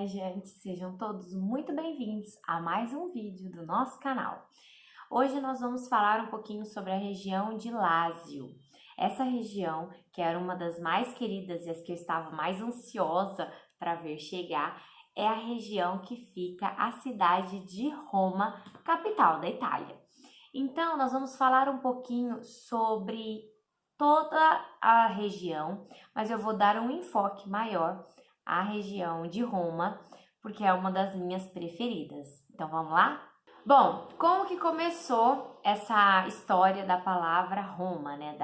viajantes, sejam todos muito bem-vindos a mais um vídeo do nosso canal. Hoje nós vamos falar um pouquinho sobre a região de Lácio. Essa região, que era uma das mais queridas e as que eu estava mais ansiosa para ver chegar, é a região que fica a cidade de Roma, capital da Itália. Então, nós vamos falar um pouquinho sobre toda a região, mas eu vou dar um enfoque maior à região de Roma, porque é uma das minhas preferidas. Então, vamos lá? Bom, como que começou essa história da palavra Roma, né?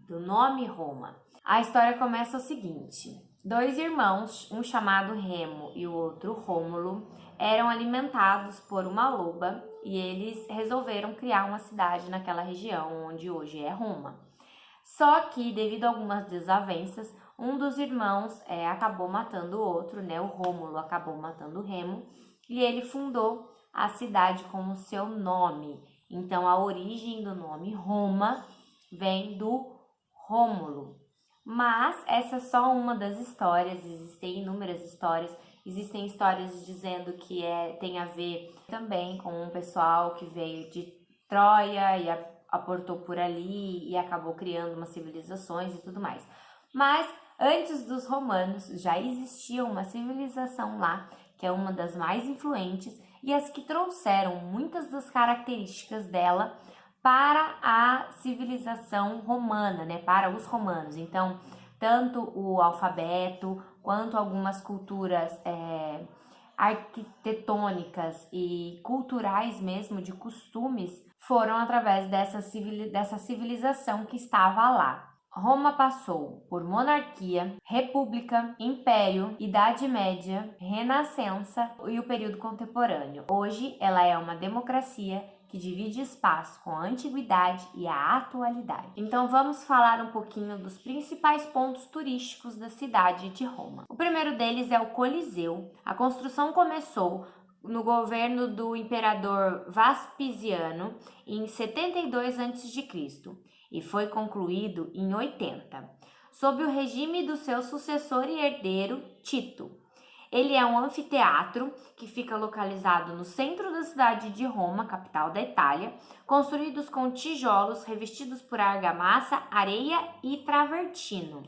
Do nome Roma? A história começa o seguinte: dois irmãos, um chamado Remo e o outro Rômulo, eram alimentados por uma loba e eles resolveram criar uma cidade naquela região onde hoje é Roma. Só que, devido a algumas desavenças, um dos irmãos acabou matando o outro, né? O Rômulo acabou matando o Remo e ele fundou a cidade com o seu nome. Então, a origem do nome Roma vem do Rômulo. Mas essa é só uma das histórias, existem inúmeras histórias. Existem histórias dizendo que tem a ver também com um pessoal que veio de Troia e aportou por ali e acabou criando umas civilizações e tudo mais. Mas antes dos romanos já existia uma civilização lá, que é uma das mais influentes e as que trouxeram muitas das características dela para a civilização romana, né? Para os romanos. Então, tanto o alfabeto quanto algumas culturas arquitetônicas e culturais mesmo, de costumes, foram através dessa civilização que estava lá. Roma passou por monarquia, república, império, idade média, renascença e o período contemporâneo. Hoje ela é uma democracia que divide espaço com a antiguidade e a atualidade. Então vamos falar um pouquinho dos principais pontos turísticos da cidade de Roma. O primeiro deles é o Coliseu. A construção começou no governo do imperador Vespasiano em 72 a.C. e foi concluído em 80, sob o regime do seu sucessor e herdeiro Tito. Ele é um anfiteatro que fica localizado no centro da cidade de Roma, capital da Itália, construídos com tijolos revestidos por argamassa, areia e travertino.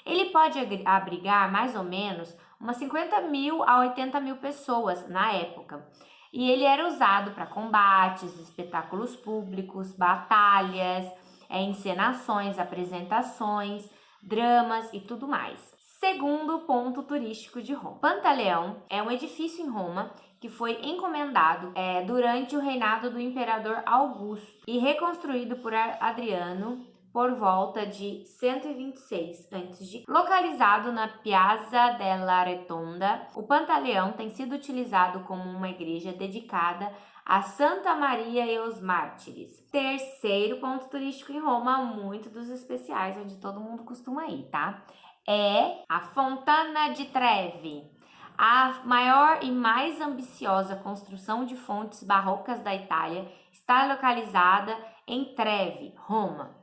Ele pode abrigar mais ou menos umas 50.000 a 80.000 pessoas na época. E ele era usado para combates, espetáculos públicos, batalhas, encenações, apresentações, dramas e tudo mais. Segundo ponto turístico de Roma. Pantaleão é um edifício em Roma que foi encomendado durante o reinado do imperador Augusto e reconstruído por Adriano por volta de 126 a.C. Localizado na Piazza della Rotonda, o Pantaleão tem sido utilizado como uma igreja dedicada a Santa Maria e os Mártires. Terceiro ponto turístico em Roma, muito dos especiais, onde todo mundo costuma ir, tá? É a Fontana di Trevi, a maior e mais ambiciosa construção de fontes barrocas da Itália, está localizada em Trevi, Roma.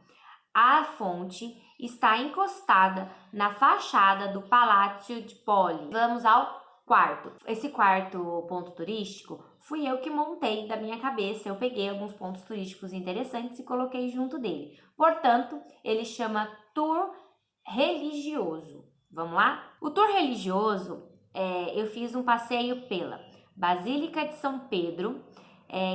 A fonte está encostada na fachada do Palácio de Poli. Vamos ao quarto. Esse quarto ponto turístico fui eu que montei da minha cabeça. Eu peguei alguns pontos turísticos interessantes e coloquei junto dele. Portanto, ele chama Tour Religioso. Vamos lá? O tour religioso, eu fiz um passeio pela Basílica de São Pedro,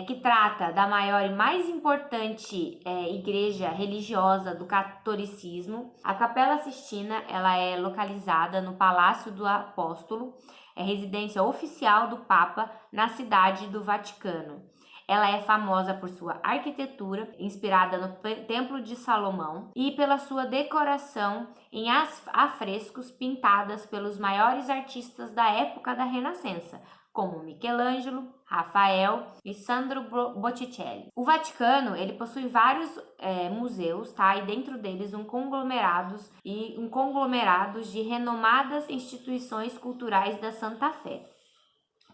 que trata da maior e mais importante igreja religiosa do catolicismo. A Capela Sistina, ela é localizada no Palácio do Apóstolo, é residência oficial do Papa na cidade do Vaticano. Ela é famosa por sua arquitetura, inspirada no Templo de Salomão, e pela sua decoração em afrescos pintadas pelos maiores artistas da época da Renascença, como Michelangelo, Rafael e Sandro Botticelli. O Vaticano, ele possui vários museus, tá? E dentro deles um conglomerados de renomadas instituições culturais da Santa Fé,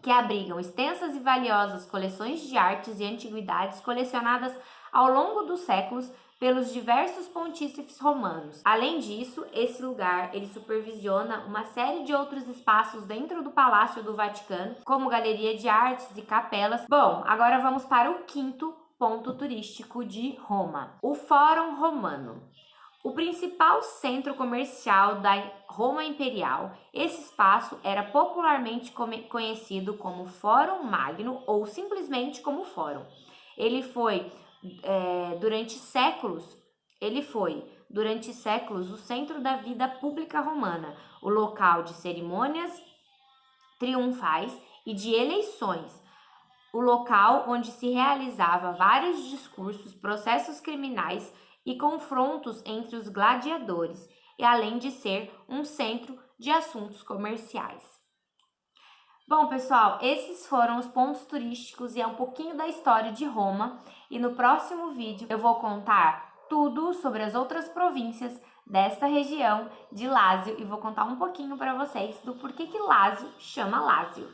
que abrigam extensas e valiosas coleções de artes e antiguidades colecionadas ao longo dos séculos pelos diversos pontífices romanos. Além disso, esse lugar ele supervisiona uma série de outros espaços dentro do Palácio do Vaticano, como galeria de artes e capelas. Bom, agora vamos para o quinto ponto turístico de Roma, o Fórum Romano. O principal centro comercial da Roma Imperial, esse espaço era popularmente conhecido como Fórum Magno ou simplesmente como Fórum. Ele foi durante séculos o centro da vida pública romana, o local de cerimônias triunfais e de eleições, o local onde se realizava vários discursos, processos criminais e confrontos entre os gladiadores, e além de ser um centro de assuntos comerciais. Bom, pessoal, esses foram os pontos turísticos e é um pouquinho da história de Roma. E no próximo vídeo eu vou contar tudo sobre as outras províncias desta região de Lácio e vou contar um pouquinho para vocês do porquê que Lácio chama Lácio.